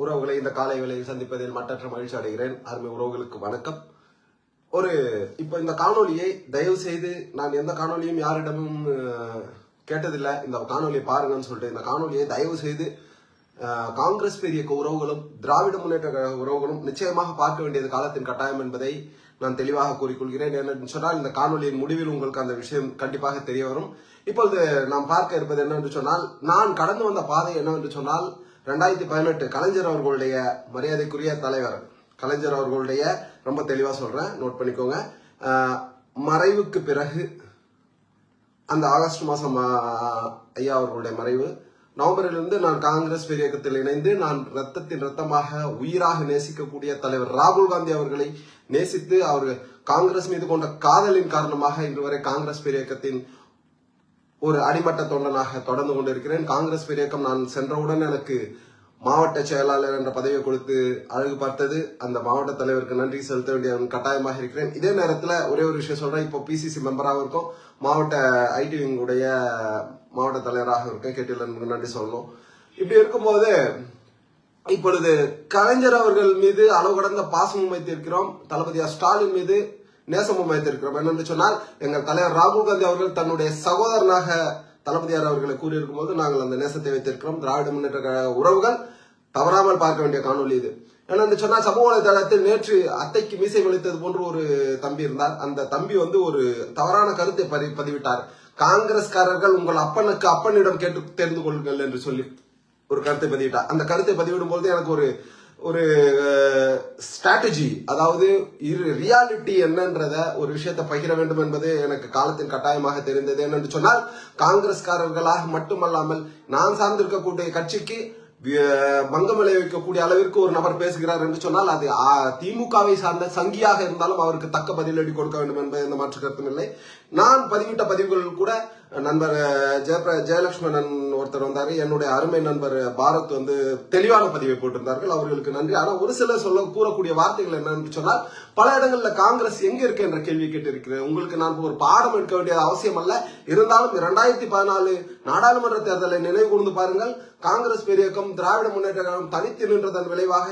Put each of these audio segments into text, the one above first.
உறவுகளை இந்த காலை வேளையில் சந்திப்பதில் மற்றற்ற மகிழ்ச்சி அடைகிறேன். அருமை உறவுகளுக்கு வணக்கம். இப்ப இந்த காணொலியை தயவு செய்து நான் எந்த காணொலியும் யாரிடமும் கேட்டதில்லை, இந்த காணொலியை பாருங்கன்னு சொல்லிட்டு இந்த காணொலியை தயவு செய்து காங்கிரஸ் பெரிய உறவுகளும் திராவிட முன்னேற்ற கழக உறவுகளும் நிச்சயமாக பார்க்க வேண்டியது காலத்தின் கட்டாயம் என்பதை நான் தெளிவாக கூறிக்கொள்கிறேன். என்னென்னு சொன்னால் இந்த காணொலியின் முடிவில் உங்களுக்கு அந்த விஷயம் கண்டிப்பாக தெரிய வரும். இப்பொழுது நாம் பார்க்க இருப்பது என்னவென்று சொன்னால், நான் கடந்து வந்த பாதை என்னவென்று சொன்னால் 2018 கலைஞர் அவர்களுடைய மரியாதைக்குரிய தலைவர் கலைஞர் அவர்களுடைய, ரொம்ப தெளிவா சொல்றேன், நோட் பண்ணிக்கோங்க, மறைவுக்கு பிறகு அந்த ஆகஸ்ட் மாசம் ஐயா அவர்களுடைய மறைவு, நவம்பரிலிருந்து நான் காங்கிரஸ் பெரிய இயக்கத்தில் இணைந்து நான் ரத்தத்தின் ரத்தமாக உயிராக நேசிக்கக்கூடிய தலைவர் ராகுல் காந்தி அவர்களை நேசித்து அவர்கள் காங்கிரஸ் மீது கொண்ட காதலின் காரணமாக இன்று வரை காங்கிரஸ் பெரிய இயக்கத்தின் ஒரு அடிமட்ட தொண்டனாக தொடர்ந்து கொண்டிருக்கிறேன். காங்கிரஸ் பெரிய இயக்கம் நான் சென்றவுடன் எனக்கு மாவட்ட செயலாளர் என்ற பதவியை கொடுத்து அழகு பார்த்தது. அந்த மாவட்ட தலைவருக்கு நன்றி செலுத்த வேண்டிய கட்டாயமாக இருக்கிறேன். இதே நேரத்தில் ஒரே ஒரு விஷயம் சொல்றேன். இப்போ பிசிசி மெம்பராக இருக்கும், மாவட்ட ஐடி விங்குடைய மாவட்ட தலைவராக இருக்கேன். கேட்டியில் நன்றி சொல்லணும். இப்படி இருக்கும்போது இப்பொழுது கலைஞர் அவர்கள் மீது அளவு கடந்த பாசமும் வைத்திருக்கிறோம், தளபதி ஸ்டாலின் மீது நேசமும் வைத்திருக்கிறோம். என்னென்று சொன்னால், எங்கள் தலைவர் ராகுல் காந்தி அவர்கள் தன்னுடைய சகோதரனாக தளபதியார் அவர்களை கூறியிருக்கும் போது நாங்கள் அந்த நேசத்தை வைத்திருக்கிறோம். திராவிட முன்னேற்ற கழக உறவுகள் தவறாமல் பார்க்க வேண்டிய காணொலி இது. என்னென்று சொன்னால், சமூக வலைதளத்தில் நேற்று அத்தைக்கு மீசை வலித்தது போன்று ஒரு தம்பி இருந்தார். அந்த தம்பி ஒரு தவறான கருத்தை பதிவிட்டார். காங்கிரஸ்காரர்கள் உங்கள் அப்பனுக்கு அப்பனிடம் கேட்டு தெரிந்து கொள்ளுங்கள் என்று சொல்லி ஒரு கருத்தை பதிவிட்டார். அந்த கருத்தை பதிவிடும் போது எனக்கு ஒரு ஸ்ட்ராட்டஜி, அதாவது ரியாலிட்டி என்னன்றத ஒரு விஷயத்தை பகிர வேண்டும் என்பது எனக்கு காலத்தின் கட்டாயமாக தெரிந்தது. என்னென்று சொன்னால், காங்கிரஸ்காரர்களாக மட்டுமல்லாமல் நான் சார்ந்திருக்கக்கூடிய கட்சிக்கு பங்கம் விளைவிக்கக்கூடிய அளவிற்கு ஒரு நபர் பேசுகிறார் என்று சொன்னால், அது திமுகவை சார்ந்த சங்கியாக இருந்தாலும் அவருக்கு தக்க பதிலடி கொடுக்க வேண்டும் என்பது எந்த மாற்று கருத்தும் இல்லை. நான் பதிவிட்ட பதிவுகள் கூட நண்பர் ஜெயலட்சுமணன் ஒருத்தர் வந்தாரு, என்னுடைய அருமை நண்பர் பாரத் தெளிவான பதிவை போட்டிருந்தார்கள், அவர்களுக்கு நன்றி. ஆனா ஒரு சில கூறக்கூடிய வார்த்தைகள் என்னன்னு சொன்னால், பல இடங்கள்ல காங்கிரஸ் எங்க இருக்கு என்ற கேள்வி கேட்டிருக்கிறேன். உங்களுக்கு நான் ஒரு பாடம் எடுக்க வேண்டிய அவசியம் அல்ல. இருந்தாலும் 2014 நாடாளுமன்ற தேர்தலை நினைவு கூர்ந்து பாருங்கள். காங்கிரஸ் பெரிய இயக்கம் திராவிட முன்னேற்ற கழகம் தனித்து நின்றதன் விளைவாக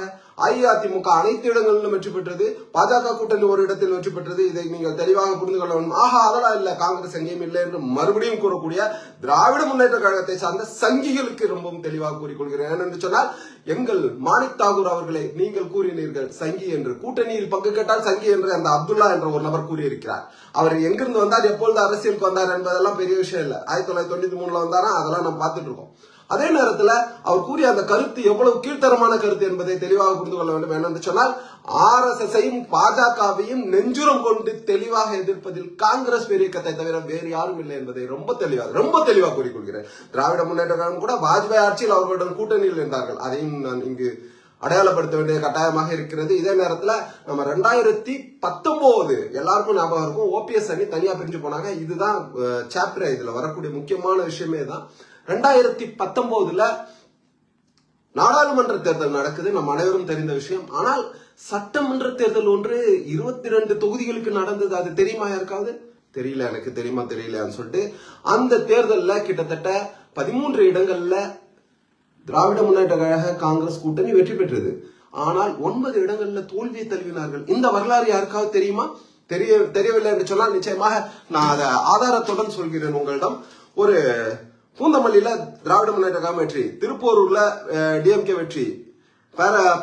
அஇஅதிமுக அனைத்து இடங்களிலும் வெற்றி பெற்றது, பாஜக கூட்டணி ஒரு இடத்தில் வெற்றி பெற்றது. இதை நீங்கள் தெளிவாக புரிந்து கொள்ள வேண்டும். அதெல்லாம் இல்ல, காங்கிரஸ் எங்கேயும் இல்லை என்று மறுபடியும் கூறக்கூடிய திராவிட முன்னேற்ற கழகத்தை சார்ந்த சங்கிகளுக்கு ரொம்பவும் தெளிவாக கூறிக்கொள்கிறேன். ஏனென்று சொன்னால், எங்கள் மாணிக் தாகூர் அவர்களை நீங்கள் கூறினீர்கள் சங்கி என்று. கூட்டணியில் பங்கு கேட்டால் சங்கி என்று அந்த அப்துல்லா என்ற ஒரு நபர் கூறியிருக்கிறார். அவர் எங்கிருந்து வந்தார், எப்பொழுது அரசியலுக்கு வந்தார் என்பதெல்லாம் பெரிய விஷயம் இல்லை. 1993 வந்தாரா, அதெல்லாம் நம்ம பார்த்துட்டு இருக்கோம். அதே நேரத்தில் அவர் கூறிய அந்த கருத்து எவ்வளவு கீழ்த்தரமான கருத்து என்பதை தெளிவாக புரிந்து கொள்ள வேண்டும். என்னென்று சொன்னால், RSSையும் பாஜகவையும் நெஞ்சுரம் கொண்டு தெளிவாக எதிர்ப்பதில் காங்கிரஸ் பெரிய இயக்கத்தை தவிர வேறு யாரும் இல்லை என்பதை ரொம்ப தெளிவாக கூறிக்கொள்கிறேன். திராவிட முன்னேற்ற கழகம் கூட வாஜ்பாய் ஆட்சியில் அவர்களுடன் கூட்டணியில் இருந்தார்கள். அதையும் நான் இங்கு அடையாளப்படுத்த வேண்டிய கட்டாயமாக இருக்கிறது. இதே நேரத்தில் நம்ம 2019 எல்லாருக்கும் ஞாபகம் இருக்கும், ஓபிஎஸ் அணி தனியா பிரிஞ்சு போனாங்க. இதுதான் சாப்டர், இதுல வரக்கூடிய முக்கியமான விஷயமே தான். 2019 நாடாளுமன்ற தேர்தல் நடக்குது, நம்ம அனைவரும் தெரிந்த விஷயம். ஆனால் சட்டமன்ற தேர்தல் ஒன்று 22 தொகுதிகளுக்கு நடந்தது. அது தெரியுமா யாருக்காவது? தெரியல, எனக்கு தெரியுமா தெரியலையான்னு சொல்லிட்டு அந்த தேர்தலில் கிட்டத்தட்ட 13 இடங்கள்ல திராவிட முன்னேற்ற கழக காங்கிரஸ் கூட்டணி வெற்றி பெற்றது. ஆனால் 9 இடங்கள்ல தோல்வியை தழுவினார்கள். இந்த வரலாறு யாருக்காவது தெரியுமா? தெரியவில்லை என்று சொன்னால் நிச்சயமாக நான் அதை ஆதாரத்துடன் சொல்கிறேன் உங்களிடம். பூந்தமல்லியில திராவிட முன்னேற்ற கழகம் வெற்றி, திருப்பூர்ல டிஎம்கே வெற்றி,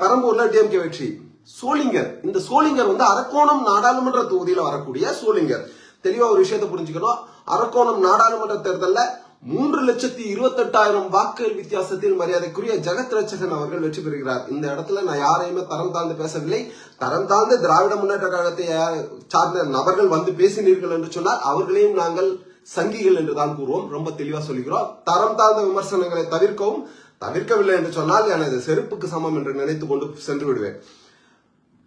பெரம்பூர்ல டிஎம்கே வெற்றி, சோளிங்கர், இந்த சோளிங்கர் அரக்கோணம் நாடாளுமன்ற தொகுதியில வரக்கூடிய சோளிங்கர். தெளிவா ஒரு விஷயத்தை புரிஞ்சுக்கணும். அரக்கோணம் நாடாளுமன்ற தேர்தலில் 3,28,000 வாக்குகள் வித்தியாசத்தில் மரியாதைக்குரிய ஜெகத் ரட்சகன் அவர்கள் வெற்றி பெறுகிறார். இந்த இடத்துல நான் யாரையுமே தரம் தாழ்ந்து பேசவில்லை. தரம் தாழ்ந்து திராவிட முன்னேற்ற கழகத்தை சார்ந்த நபர்கள் பேசினீர்கள் என்று சொன்னால் அவர்களையும் நாங்கள் சங்கிகள் என்றுதான் கூறுவோம். ரொம்ப தெளிவா சொல்கிறோம். தரம் தாழ்ந்த விமர்சனங்களை தவிர்க்கவில்லை என்று சொன்னால் எனது செருப்புக்கு சமம் என்று நினைத்து கொண்டு சென்று விடுவேன்.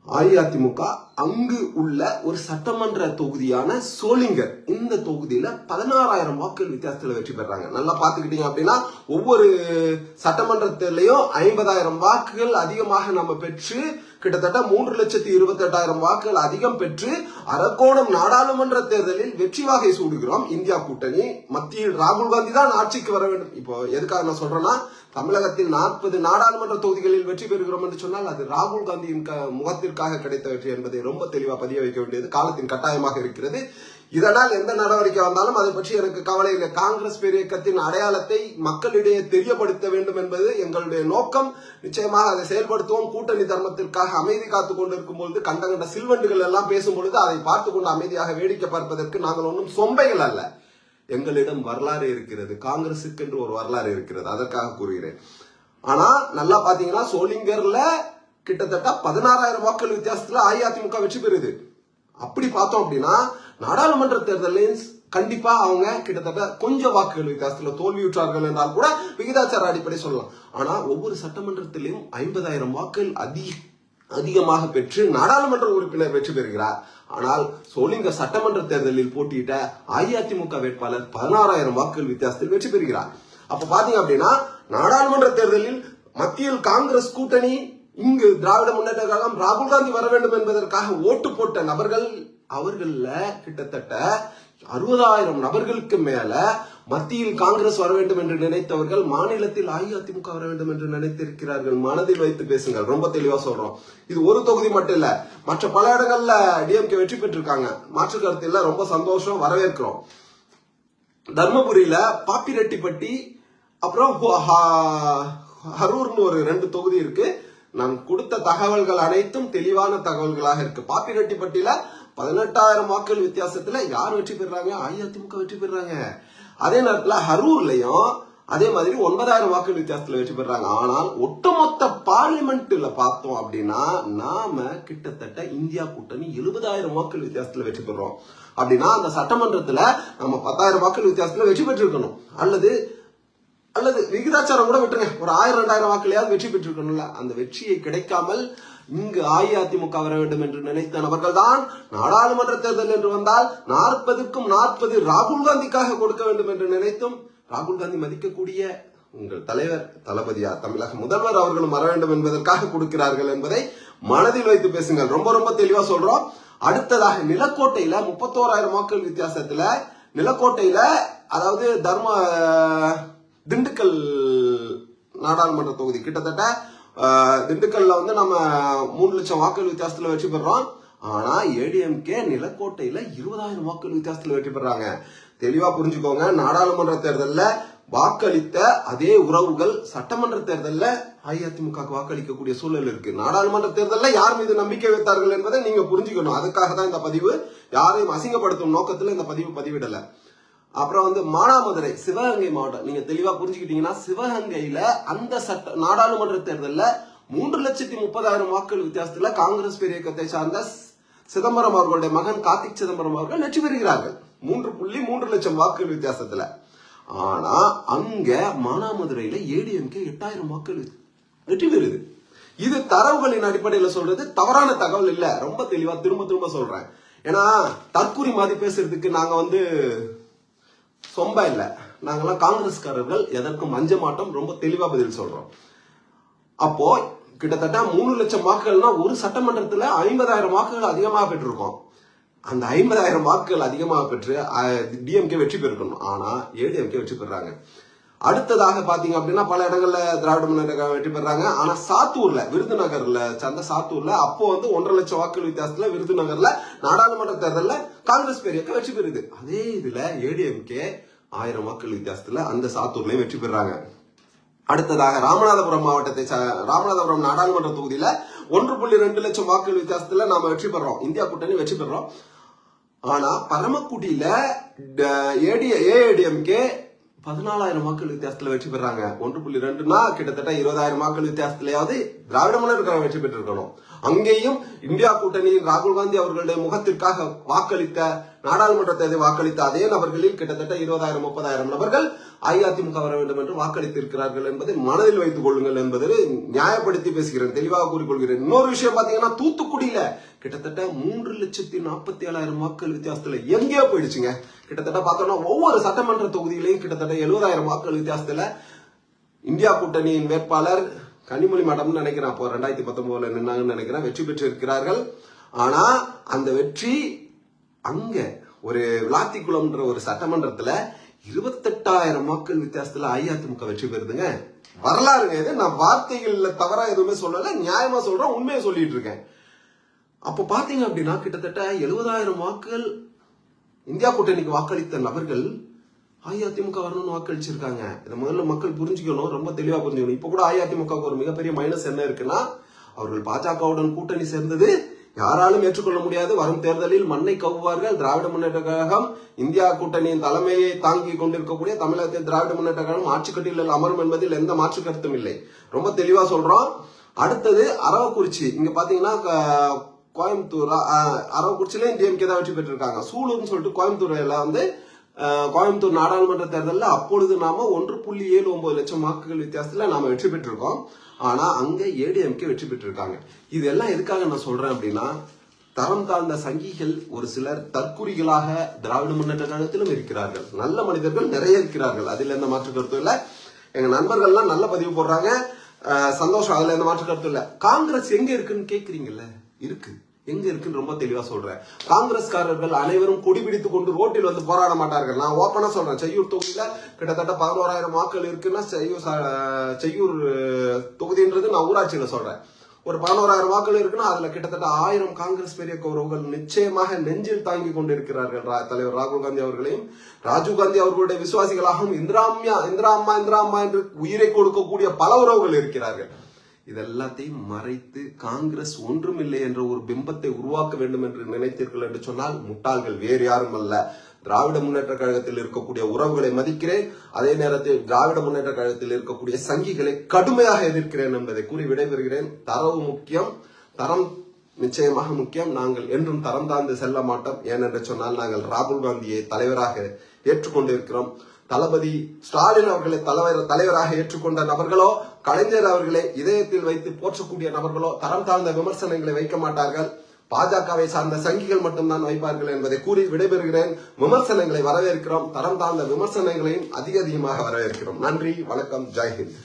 அஇஅதிமுக அங்கு உள்ள ஒரு சட்டமன்ற தொகுதியான சோளிங்கர், இந்த தொகுதியில 16,000 வாக்குகள் வித்தியாசத்துல வெற்றி பெறாங்க. நல்லா பாத்துக்கிட்டீங்க அப்படின்னா, ஒவ்வொரு சட்டமன்றத்திலையும் 50,000 வாக்குகள் அதிகமாக நம்ம பெற்று கிட்டத்தட்ட 3,28,000 வாக்குகள் அதிகம் பெற்று அரக்கோணம் நாடாளுமன்ற தேர்தலில் வெற்றி வாகை சூடுகிறோம். இந்தியா கூட்டணி மத்தியில் ராகுல் காந்தி தான் ஆட்சிக்கு வர வேண்டும். இப்போ எதுக்காக நான் சொல்றேன்னா, தமிழகத்தில் 40 நாடாளுமன்ற தொகுதிகளில் வெற்றி பெறுகிறோம் என்று சொன்னால் அது ராகுல் காந்தியின் முகத்திற்காக கிடைத்த வெற்றி என்பதை ரொம்ப தெளிவா பதிய வைக்க வேண்டியது காலத்தின் கட்டாயமாக இருக்கிறது. இதனால் எந்த நடவடிக்கை வந்தாலும் அதை பற்றி எனக்கு கவலை இல்லை. காங்கிரஸ் பேரியக்கத்தின் அடையாளத்தை மக்களிடையே தெரியப்படுத்த வேண்டும் என்பது எங்களுடைய நோக்கம். நிச்சயமாக அதை செயல்படுத்துவோம். கூட்டணி தர்மத்திற்காக அமைதி காத்துக் கொண்டிருக்கும் பொழுது கண்ட சில்வண்டுகள் எல்லாம் பேசும் பொழுது அதை பார்த்து கொண்டு அமைதியாக வேடிக்கை பார்ப்பதற்கு நாங்கள் ஒன்றும் சொம்பைகள் அல்ல. எங்களிடம் வரலாறு இருக்கிறது. காங்கிரசுக்கு என்று ஒரு வரலாறு இருக்கிறது. அதற்காக கூறுகிறேன். ஆனா நல்லா பாத்தீங்கன்னா சோளிங்கர்ல கிட்டத்தட்ட 16,000 வாக்குகள் வித்தியாசத்துல அஇஅதிமுக வெற்றி பெறுது. அப்படி பார்த்தோம் அப்படின்னா நாடாளுமன்ற தேர்தலில் கண்டிப்பா அவங்க கிட்டத்தட்ட கொஞ்சம் வாக்குகள் வித்தியாசத்துல தோல்வியுற்றார்கள் என்றால் கூட விகிதாச்சார அடிப்படை சொல்லலாம். ஆனா ஒவ்வொரு சட்டமன்றத்திலும் 50,000 வாக்குகள் அதிகமாக பெற்று நாடாளுமன்ற உறுப்பினர் வெற்றி பெறுகிறார். ஆனால் சோளிங்கர் சட்டமன்ற தேர்தலில் போட்டியிட்ட அஇஅதிமுக வேட்பாளர் 16,000 வாக்குகள் வித்தியாசத்தில் வெற்றி பெறுகிறார். அப்ப பாத்தீங்க அப்படின்னா நாடாளுமன்ற தேர்தலில் மத்தியில் காங்கிரஸ் கூட்டணி, இங்கு திராவிட முன்னேற்ற கழகம் ராகுல் காந்தி வர வேண்டும் என்பதற்காக ஓட்டு போட்ட நபர்கள், அவர்கள கிட்டத்தட்ட 60,000 நபர்களுக்கு மேல மத்தியில் காங்கிரஸ் வர வேண்டும் என்று நினைத்தவர்கள் மாநிலத்தில் அஇஅதிமுக வர வேண்டும் என்று நினைத்திருக்கிறார்கள். மனதில் வைத்து பேசுங்கள். ரொம்ப தெளிவா சொல்றோம். இது ஒரு தொகுதி மட்டும் இல்ல, மற்ற பல இடங்கள்ல டிஎம்கே வெற்றி பெற்றிருக்காங்க. மாற்று கருத்து இல்ல. ரொம்ப சந்தோஷம், வரவேற்கிறோம். தர்மபுரியில பாப்பிரெட்டிப்பட்டி அப்புறம் ஹரூர்னு ஒரு 2 தொகுதி இருக்கு. நான் கொடுத்த தகவல்கள் அனைத்தும் தெளிவான தகவல்களாக இருக்கு. பாப்பிரெட்டிப்பட்டியில 18,000 வாக்குகள் வித்தியாசத்துல யார் வெற்றி பெறாங்க? அஇஅதிமுக வெற்றி பெறாங்க. அதே நேரத்துல ஹரூர்லயும் அதே மாதிரி 9,000 வாக்குகள் வித்தியாசத்துல வெற்றி பெறாங்க. ஆனால் ஒட்டுமொத்த பார்லிமெண்ட்ல பார்த்தோம் அப்படின்னா நாம கிட்டத்தட்ட இந்தியா கூட்டணி 70,000 வாக்குகள் வித்தியாசத்துல வெற்றி பெறோம். அப்படின்னா அந்த சட்டமன்றத்துல நம்ம 10,000 வாக்குகள் வித்தியாசத்துல வெற்றி பெற்றிருக்கணும். அல்லது விகிதாச்சாரம் கூட விட்டுருங்க, ஒரு 1,000-2,000 வாக்குலையாவது வெற்றி பெற்றிருக்கணும்ல. அந்த வெற்றியை கிடைக்காமல் இங்கு அஇஅதிமுக வர வேண்டும் என்று நினைத்த நபர்கள் தான் நாடாளுமன்ற தேர்தல் என்று வந்தால் 40க்கும் 40 ராகுல் காந்திக்காக கொடுக்க வேண்டும் என்று நினைத்தும் ராகுல் காந்தி மதிக்கக்கூடிய உங்கள் தலைவர் தளபதியார் தமிழக முதல்வர் அவர்களும் வர வேண்டும் என்பதற்காக கொடுக்கிறார்கள் என்பதை மனதில் வைத்து பேசுங்கள். ரொம்ப ரொம்ப தெளிவா சொல்றோம். அடுத்ததாக நிலக்கோட்டையில 31,000 வாக்குகள் வித்தியாசத்துல நிலக்கோட்டையில, அதாவது திண்டுக்கல் நாடாளுமன்ற தொகுதி, கிட்டத்தட்ட திண்டுக்கல்ல வந்து நம்ம 3 லட்சம் வாக்குகள் வித்தியாசத்துல வெற்றி பெறோம். ஆனா ஏடிஎம்கே நிலக்கோட்டையில 20,000 வாக்குகள் வித்தியாசத்துல வெற்றி பெறாங்க. தெளிவா புரிஞ்சுக்கோங்க. நாடாளுமன்ற தேர்தல்ல வாக்களித்த அதே உறவுகள் சட்டமன்ற தேர்தல்ல அஇஅதிமுக வாக்களிக்கக்கூடிய சூழல் இருக்கு. நாடாளுமன்ற தேர்தல்ல யார் மீது நம்பிக்கை வைத்தார்கள் என்பதை நீங்க புரிஞ்சுக்கணும். அதுக்காக தான் இந்த பதிவு. யாரையும் அசிங்கப்படுத்தும் நோக்கத்துல இந்த பதிவிடல. அப்புறம் வந்து மானாமதுரை, சிவகங்கை மாவட்டம், நீங்க தெளிவா புரிஞ்சுக்கிட்டீங்கன்னா சிவகங்கையில அந்த நாடாளுமன்ற தேர்தல்ல 3,30,000 வாக்குகள் வித்தியாசத்துல காங்கிரஸ் பேரியக்கத்தை சார்ந்த சிதம்பரம் அவர்களுடைய மகன் கார்த்திக் சிதம்பரம் அவர்கள் வெற்றி பெறுகிறார்கள் 3.3 லட்சம் வாக்குகள் வித்தியாசத்துல. ஆனா அங்க மானாமதுரையில ஏடிஎம்கே 8,000 வாக்குகள் வெற்றி பெறுது. இது தரவுகளின் அடிப்படையில சொல்றது, தவறான தகவல் இல்ல. ரொம்ப தெளிவா திரும்ப சொல்றேன். ஏன்னா தற்கூரி மாதிரி பேசுறதுக்கு நாங்க வந்து சொம்ப இல்ல. நாங்கெல்லாம் காங்கிரஸ்காரர்கள், எதற்கும் அஞ்ச மாட்டோம். ரொம்ப தெளிவா பதில் சொல்றோம். அப்போ கிட்டத்தட்ட 3 லட்சம் வாக்குகள்னா ஒரு சட்டமன்றத்துல 50,000 வாக்குகள் அதிகமாக பெற்றிருக்கோம். அந்த 50,000 வாக்குகள் அதிகமாக பெற்று டிஎம்கே வெற்றி பெறணும். ஆனா ஏடிஎம்கே வெற்றி பெறாங்க. அடுத்ததாக பாத்தீங்க அப்படின்னா பல இடங்கள்ல திராவிட முன்னேற்ற வெற்றி பெறாங்க. ஆனா சாத்தூர்ல, விருதுநகர்ல சார்ந்த சாத்தூர்ல அப்போ வந்து 1.5 லட்சம் வாக்குகள் வித்தியாசத்துல விருதுநகர்ல நாடாளுமன்ற தேர்தல்ல காங்கிரஸ் பேரியக்கம் வெற்றி பெறுது. அதே இதுல ஏடிஎம்கே 1000 வாக்குகள் வித்தியாசத்துல அந்த சாத்தூர்லயும் வெற்றி பெறாங்க. அடுத்ததாக ராமநாதபுரம் மாவட்டத்தை ராமநாதபுரம் நாடாளுமன்ற தொகுதியில 1.2 லட்சம் வாக்குகள் வித்தியாசத்துல நாம வெற்றி பெறோம். இந்தியா கூட்டணி வெற்றி பெறோம். ஆனா பரமக்குடியில ஏஐடிஎம்கே 14,000 வாக்குகள் வித்தியாசத்துல வெற்றி பெறாங்க. 1.2னா கிட்டத்தட்ட 20,000 வாக்குகள் வித்தியாசத்திலேயாவது திராவிட முன்னேற்ற வெற்றி பெற்றிருக்கணும். அங்கேயும் இந்தியா கூட்டணியின் ராகுல் காந்தி அவர்களுடைய முகத்திற்காக வாக்களித்த, நாடாளுமன்ற தேர்தல் வாக்களித்த அதே நபர்களில் கிட்டத்தட்ட 20,000-30,000 நபர்கள் அஇஅதிமுக வர வேண்டும் என்று வாக்களித்திருக்கிறார்கள் என்பதை மனதில் வைத்துக் கொள்ளுங்கள் என்பதை நியாயப்படுத்தி பேசுகிறேன், தெளிவாக கூறிக்கொள்கிறேன். இன்னொரு விஷயம் பாத்தீங்கன்னா தூத்துக்குடியில கிட்டத்தட்ட 3,47,000 வாக்குகள் வித்தியாசத்துல எங்கேயோ போயிடுச்சுங்க. கிட்டத்தட்ட பார்த்தோம்னா ஒவ்வொரு சட்டமன்ற தொகுதியிலையும் கிட்டத்தட்ட 70,000 வாக்குகள் வித்தியாசத்துல இந்தியா கூட்டணியின் வேட்பாளர் கனிமொழி மேடம்னு நினைக்கிறேன், அப்போ 2019 நின்னாங்கன்னு நினைக்கிறேன், வெற்றி பெற்று இருக்கிறார்கள். ஆனா அந்த வெற்றி அங்க ஒரு விளாத்திக்குளம்ன்ற ஒரு சட்டமன்றத்துல 28,000 வாக்குகள் வித்தியாசத்துல அஇஅதிமுக வெற்றி பெறுதுங்க. வரலாறுங்க இது. நான் வார்த்தைகள்ல தவறா எதுவுமே சொல்லல, நியாயமா சொல்றேன், உண்மையை சொல்லிட்டு இருக்கேன். அப்ப பாத்தீங்க அப்படின்னா கிட்டத்தட்ட 70,000 வாக்குகள் இந்தியா கூட்டணிக்கு வாக்களித்த நபர்கள் அஇஅதிமுக வரணும்னு வாக்களிச்சிருக்காங்க. இதை முதல்ல மக்கள் புரிஞ்சுக்கணும், ரொம்ப தெளிவா புரிஞ்சுக்கணும். இப்ப கூட அஇஅதிமுக ஒரு மிகப்பெரிய மைனஸ் என்ன இருக்குன்னா, அவர்கள் பாஜகவுடன் கூட்டணி சேர்ந்தது யாராலும் ஏற்றுக்கொள்ள முடியாது. வரும் தேர்தலில் மண்ணை கவ்வுவார்கள். திராவிட முன்னேற்ற கழகம் இந்தியா கூட்டணியின் தலைமையை தாங்கி கொண்டிருக்கக்கூடிய தமிழகத்தில் திராவிட முன்னேற்ற கழகம் ஆட்சி கட்டிலில் அமரும் என்பதில் எந்த மாற்று கருத்தும் இல்லை. ரொம்ப தெளிவா சொல்றோம். அடுத்தது அரவக்குறிச்சி. இங்க பாத்தீங்கன்னா கோயம்புத்தூர், அரவக்குறிச்சியில டிஎம்கே தான் வெற்றி பெற்றிருக்காங்க. சூலூர்னு சொல்லிட்டு கோயம்புத்தூர்ல கோயம்புத்தூர் நாடாளுமன்ற தேர்தலில் அப்பொழுது நாம 1.79 லட்சம் வாக்குகள் வித்தியாசத்துல நாம வெற்றி பெற்றிருக்கோம். ஆனா அங்க ஏடிஎம்கே வெற்றி பெற்றிருக்காங்க. இதெல்லாம் எதுக்காக நான் சொல்றேன் அப்படின்னா, தரம் தாழ்ந்த சங்கிகள் ஒரு சிலர் தற்குறிகளாக திராவிட முன்னேற்ற கழகத்திலும் இருக்கிறார்கள். நல்ல மனிதர்கள் நிறைய இருக்கிறார்கள், அதில் எந்த மாற்று கருத்தும் இல்ல. எங்க நண்பர்கள்லாம் நல்ல பதிவு போடுறாங்க, சந்தோஷம், அதுல எந்த மாற்று கருத்தும் இல்ல. காங்கிரஸ் எங்க இருக்குன்னு கேக்குறீங்கல்ல, இருக்கு. எங்க இருக்குன்னு ரொம்ப தெளிவா சொல்றேன். காங்கிரஸ்காரர்கள் அனைவரும் கொடிபிடித்துக் கொண்டு ரோட்டில் வந்து போராட மாட்டார்கள். நான் ஓப்பனா சொல்றேன், செய்யூர் தொகுதியில கிட்டத்தட்ட 11,000 வாக்குகள் இருக்குன்னா செய்யூர் தொகுதின்றது நான் ஊராட்சியில சொல்றேன். ஒரு 11,000 வாக்குகள் இருக்குன்னா அதுல கிட்டத்தட்ட 1000 காங்கிரஸ் பெரிய கௌரவர்கள் நிச்சயமாக நெஞ்சில் தாங்கி கொண்டிருக்கிறார்கள். தலைவர் ராகுல் காந்தி அவர்களையும் ராஜீவ் காந்தி அவர்களுடைய விசுவாசிகளாகவும் இந்திரா அம்மா என்று உயிரை கொடுக்கக்கூடிய பல உறவுகள் இருக்கிறார்கள். இதெல்லாத்தையும் மறைத்து காங்கிரஸ் ஒன்றுமில்லை என்ற ஒரு பிம்பத்தை உருவாக்க வேண்டும் என்று நினைத்தீர்கள் என்று சொன்னால் முட்டாள்கள், வேறு யாரும் அல்ல. திராவிட முன்னேற்ற கழகத்தில் இருக்கக்கூடிய உறவுகளை மதிக்கிறேன், அதே நேரத்தில் திராவிட முன்னேற்ற கழகத்தில் இருக்கக்கூடிய சங்கிகளை கடுமையாக எதிர்க்கிறேன் என்பதை கூறி விடைபெறுகிறேன். தரவு முக்கியம், தரம் நிச்சயமாக முக்கியம். நாங்கள் என்றும் தரம் தாழ்ந்து செல்ல மாட்டோம். ஏனென்று சொன்னால் நாங்கள் ராகுல் காந்தியை தலைவராக ஏற்றுக்கொண்டிருக்கிறோம். தளபதி ஸ்டாலின் அவர்களை தலைவராக ஏற்றுக்கொண்ட நபர்களோ, கலைஞர் அவர்களை இதயத்தில் வைத்து போற்றக்கூடிய நபர்களோ தரம் தாழ்ந்த விமர்சனங்களை வைக்க மாட்டார்கள். பாஜகவை சார்ந்த சங்கிகள் மட்டும்தான் வைப்பார்கள் என்பதை கூறி விடைபெறுகிறேன். விமர்சனங்களை வரவேற்கிறோம், தரம் தாழ்ந்த விமர்சனங்களையும் அதிகமாக வரவேற்கிறோம். நன்றி, வணக்கம், ஜெய்ஹிந்த்.